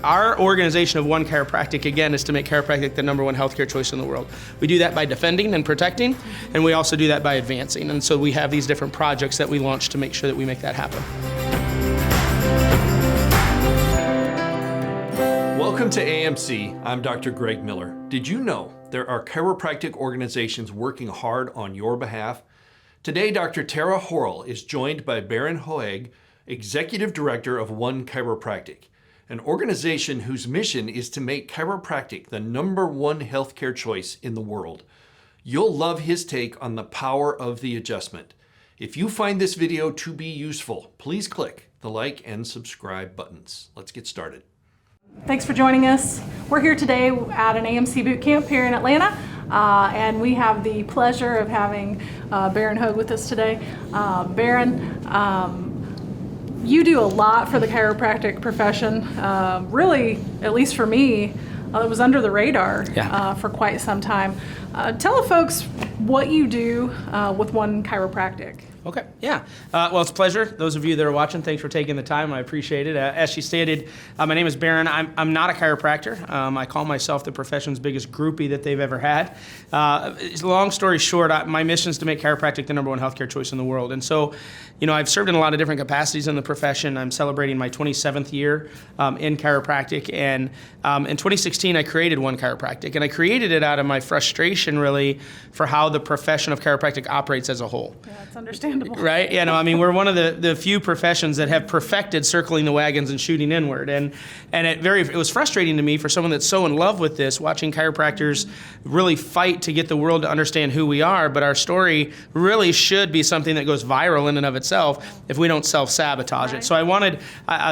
our organization of One Chiropractic, again, is to make chiropractic the #1 healthcare choice in the world. We do that by defending and protecting, and we also do that by advancing. And so we have these different projects that we launch to make sure that we make that happen. Welcome to AMC. I'm Dr. Greg Miller. Did you know there are chiropractic organizations working hard on your behalf? Today, Dr. Tara Horrell is joined by Bharon Hoag, Executive Director of One Chiropractic, an organization whose mission is to make chiropractic the #1 healthcare choice in the world. You'll love his take on the power of the adjustment. If you find this video to be useful, please click the like and subscribe buttons. Let's get started. Thanks for joining us. We're here today at an AMC boot camp here in Atlanta, and we have the pleasure of having Bharon Hoag with us today. Bharon, you do a lot for the chiropractic profession. Really, at least for me, it was under the radar for quite some time. Tell the folks what you do with One Chiropractic. Okay, yeah. Well, it's a pleasure. Those of you that are watching, thanks for taking the time. I appreciate it. As she stated, my name is Bharon. I'm not a chiropractor. I call myself the profession's biggest groupie that they've ever had. Long story short, my mission is to make chiropractic the #1 healthcare choice in the world. And so, I've served in a lot of different capacities in the profession. I'm celebrating my 27th year in chiropractic. And in 2016, I created One Chiropractic. And I created it out of my frustration, really, for how the profession of chiropractic operates as a whole. Yeah, it's understandable. Right? We're one of the few professions that have perfected circling the wagons and shooting inward. And it was frustrating to me for someone that's so in love with this, watching chiropractors really fight to get the world to understand who we are, but our story really should be something that goes viral in and of itself if we don't self-sabotage it. So I wanted,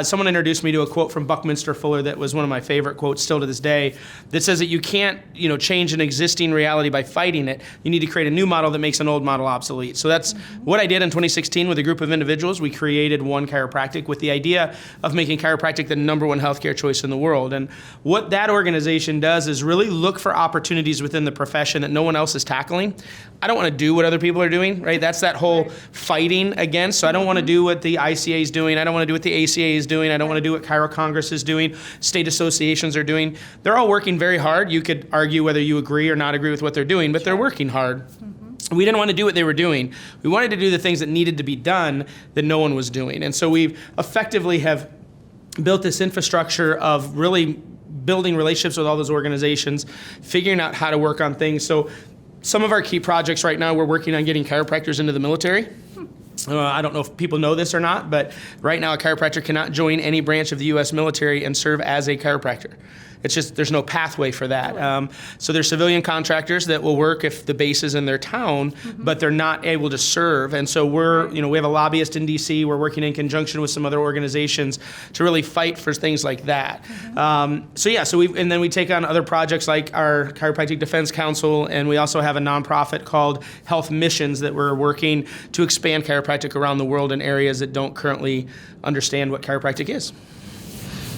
someone introduced me to a quote from Buckminster Fuller that was one of my favorite quotes still to this day, that says that you can't, change an existing reality by fighting it. You need to create a new model that makes an old model obsolete. So that's what I did in 2016 with a group of individuals. We created One Chiropractic with the idea of making chiropractic the #1 healthcare choice in the world. And what that organization does is really look for opportunities within the profession that no one else is tackling. I don't want to do what other people are doing, right? That's that whole fighting against. So I don't want to do what the ICA is doing. I don't want to do what the ACA is doing. I don't want to do what Chiro Congress is doing. State associations are doing. They're all working very hard. You could argue whether you agree or not agree with what they're doing, but they're working hard. We didn't want to do what they were doing. We wanted to do the things that needed to be done that no one was doing. And so we effectively have built this infrastructure of really building relationships with all those organizations, figuring out how to work on things. So some of our key projects right now, we're working on getting chiropractors into the military. I don't know if people know this or not, but right now a chiropractor cannot join any branch of the U.S. military and serve as a chiropractor. It's just, there's no pathway for that. So there's civilian contractors that will work if the base is in their town, but they're not able to serve. And so we have a lobbyist in DC. We're working in conjunction with some other organizations to really fight for things like that. And then we take on other projects like our Chiropractic Defense Council, and we also have a nonprofit called Health Missions that we're working to expand chiropractic around the world in areas that don't currently understand what chiropractic is.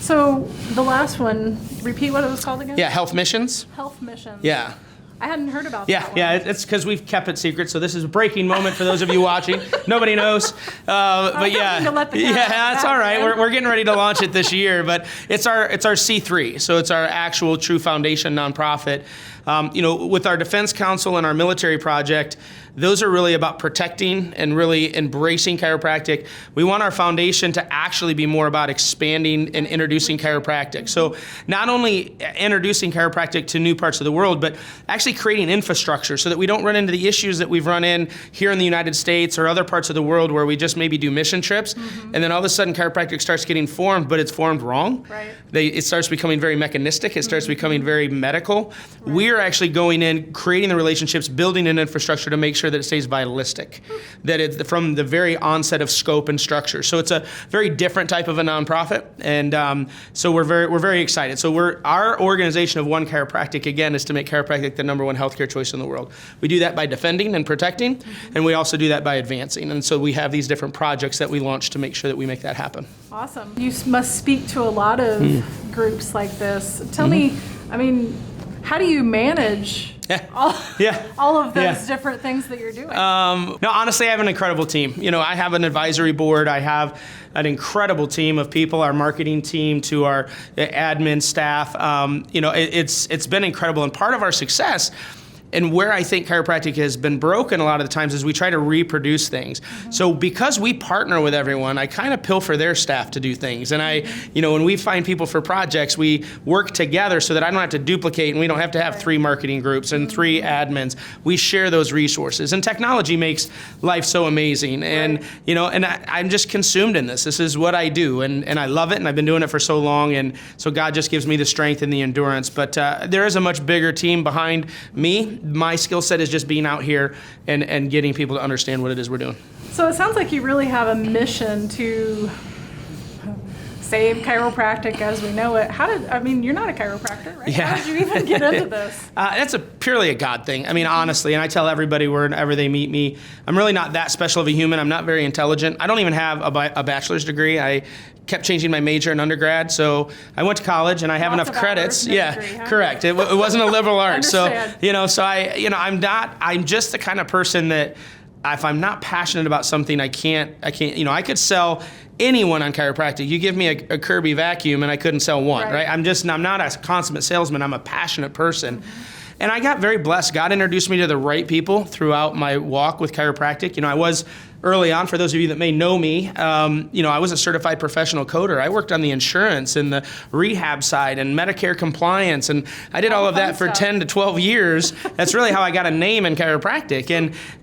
So the last one, repeat what it was called again? Yeah, Health Missions. Health Missions. Yeah. I hadn't heard about that one. Yeah, it's because we've kept it secret, so this is a breaking moment for those of you watching. Nobody knows. But yeah, that's all right. We're getting ready to launch it this year, but it's our C3, so it's our actual true foundation nonprofit. With our Defense Council and our military project, those are really about protecting and really embracing chiropractic. We want our foundation to actually be more about expanding and introducing chiropractic. So not only introducing chiropractic to new parts of the world, but actually creating infrastructure so that we don't run into the issues that we've run in here in the United States or other parts of the world where we just maybe do mission trips, and then all of a sudden chiropractic starts getting formed, but it's formed wrong. Right. It starts becoming very mechanistic. It starts becoming very medical. Right. We're actually going in, creating the relationships, building an infrastructure to make sure that it stays vitalistic, that it's from the very onset of scope and structure. So it's a very different type of a nonprofit, and so we're very excited. So our organization of One Chiropractic, again, is to make chiropractic the #1 healthcare choice in the world. We do that by defending and protecting, and we also do that by advancing. And so we have these different projects that we launch to make sure that we make that happen. Awesome. You must speak to a lot of groups like this. Tell me, how do you manage all of those different things that you're doing? No, honestly, I have an incredible team. I have an advisory board. I have an incredible team of people, our marketing team to our admin staff. It's been incredible. And part of our success, and where I think chiropractic has been broken a lot of the times, is we try to reproduce things. So because we partner with everyone, I kind of pilfer their staff to do things. And when we find people for projects, we work together so that I don't have to duplicate and we don't have to have 3 marketing groups and 3 admins. We share those resources. And technology makes life so amazing. And, I'm just consumed in this. This is what I do. And I love it. And I've been doing it for so long. And so God just gives me the strength and the endurance. But there is a much bigger team behind me. My skill set is just being out here and getting people to understand what it is we're doing. So it sounds like you really have a mission to save chiropractic as we know it. You're not a chiropractor, right? Yeah. How did you even get into this? That's purely a God thing. Honestly, and I tell everybody whenever they meet me, I'm really not that special of a human. I'm not very intelligent. I don't even have a bachelor's degree. I kept changing my major in undergrad, so I went to college and I have enough credits. Degree, huh? Correct. It wasn't a liberal arts. Understand. I'm just the kind of person that if I'm not passionate about something, I can't. I could sell anyone on chiropractic. You give me a Kirby vacuum and I couldn't sell one, right? I'm not a consummate salesman. I'm a passionate person. And I got very blessed. God introduced me to the right people throughout my walk with chiropractic. I was early on, for those of you that may know me, I was a certified professional coder. I worked on the insurance and the rehab side and Medicare compliance, and I did all of that for 10 to 12 years. That's really how I got a name in chiropractic.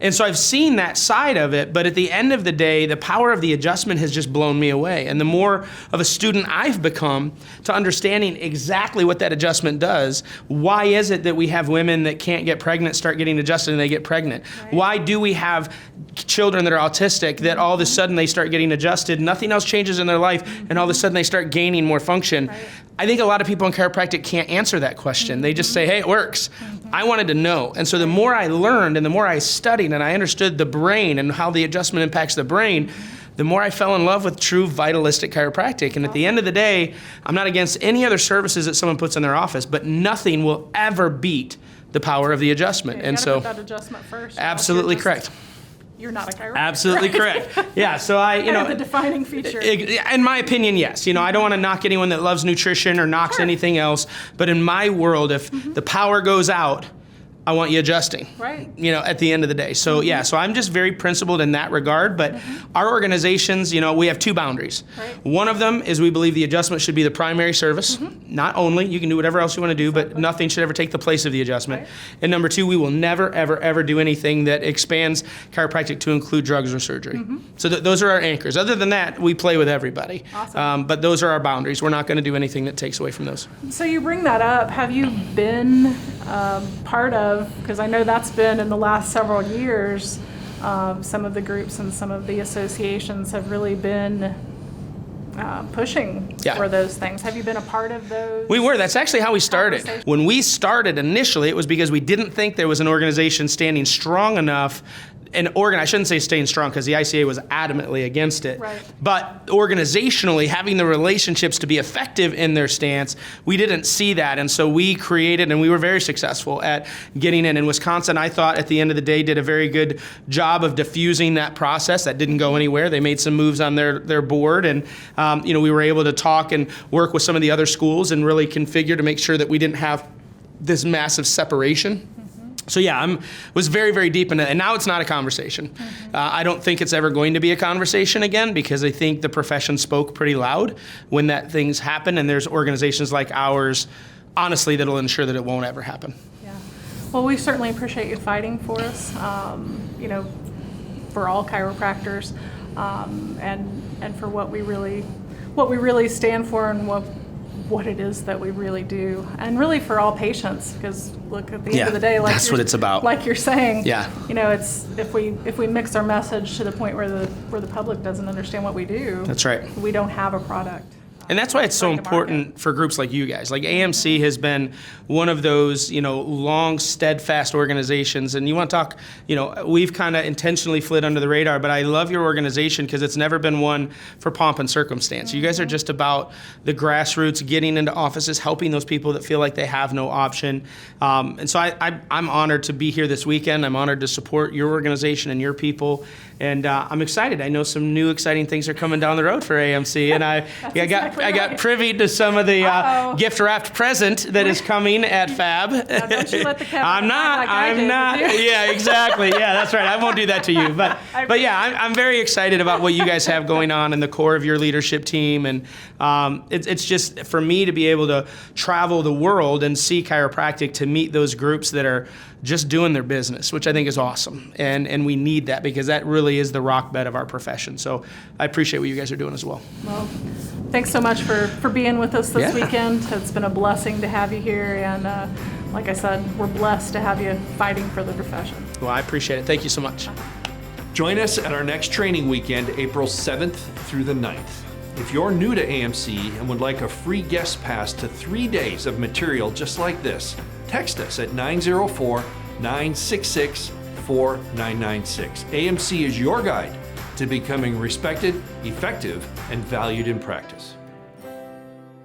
And so I've seen that side of it, but at the end of the day, the power of the adjustment has just blown me away. And the more of a student I've become to understanding exactly what that adjustment does, why is it that we have women that can't get pregnant start getting adjusted and they get pregnant? Right. Why do we have children that are autistic that all of a sudden they start getting adjusted, nothing else changes in their life, and all of a sudden they start gaining more function? Right. I think a lot of people in chiropractic can't answer that question. They just say, hey, it works. I wanted to know. And so the more I learned and the more I studied and I understood the brain and how the adjustment impacts the brain, the more I fell in love with true vitalistic chiropractic. And at the end of the day, I'm not against any other services that someone puts in their office, but nothing will ever beat the power of the adjustment. And so put that adjustment first. Absolutely correct. You're not a chiropractor. Absolutely correct. Yeah, so the defining feature. In my opinion, yes. I don't want to knock anyone that loves nutrition or knocks anything else, but in my world, if the power goes out, I want you adjusting, right? At the end of the day. So so I'm just very principled in that regard, but our organizations, we have 2 boundaries. Right. One of them is we believe the adjustment should be the primary service. Not only, you can do whatever else you want to do, but nothing should ever take the place of the adjustment. Right. And number 2, we will never, ever, ever do anything that expands chiropractic to include drugs or surgery. So those are our anchors. Other than that, we play with everybody. Awesome. But those are our boundaries. We're not going to do anything that takes away from those. So you bring that up. Have you been part of, because I know that's been in the last several years, some of the groups and some of the associations have really been pushing for those things. Have you been a part of those? We were. That's actually how we started. When we started initially, it was because we didn't think there was an organization standing strong enough. I shouldn't say staying strong because the ICA was adamantly against it. Right. But organizationally, having the relationships to be effective in their stance, we didn't see that. And so we created, and we were very successful at getting in. In Wisconsin, I thought at the end of the day did a very good job of diffusing that process. That didn't go anywhere. They made some moves on their board. And, we were able to talk and work with some of the other schools and really configure to make sure that we didn't have this massive separation. So I was very, very deep in it, and now it's not a conversation. I don't think it's ever going to be a conversation again because I think the profession spoke pretty loud when that things happen, and there's organizations like ours, honestly, that'll ensure that it won't ever happen. Yeah. Well, we certainly appreciate you fighting for us, for all chiropractors, and for what we really stand for and what it is that we really do, and really for all patients, because look, at the end of the day, that's what it's about. Like you're saying, it's if we mix our message to the point where the public doesn't understand what we do, that's right, we don't have a product. And that's why it's so important for groups like you guys. Like AMC has been one of those, long, steadfast organizations. And you want to talk, we've kind of intentionally slid under the radar, but I love your organization because it's never been one for pomp and circumstance. You guys are just about the grassroots, getting into offices, helping those people that feel like they have no option. And so I'm honored to be here this weekend. I'm honored to support your organization and your people. And I'm excited. I know some new exciting things are coming down the road for AMC, and I got privy to some of the gift wrapped present that is coming at Fab. Now, don't you let the cat I'm not. Yeah, exactly. Yeah, that's right. I won't do that to you. But yeah, I'm very excited about what you guys have going on in the core of your leadership team, and it's just for me to be able to travel the world and see chiropractic, to meet those groups that are just doing their business, which I think is awesome. And we need that because that really is the rock bed of our profession. So I appreciate what you guys are doing as well. Well, thanks so much for being with us this weekend. It's been a blessing to have you here. And like I said, we're blessed to have you fighting for the profession. Well, I appreciate it. Thank you so much. Join us at our next training weekend, April 7th through the 9th. If you're new to AMC and would like a free guest pass to 3 days of material just like this, text us at 904-966-4996. AMC is your guide to becoming respected, effective, and valued in practice.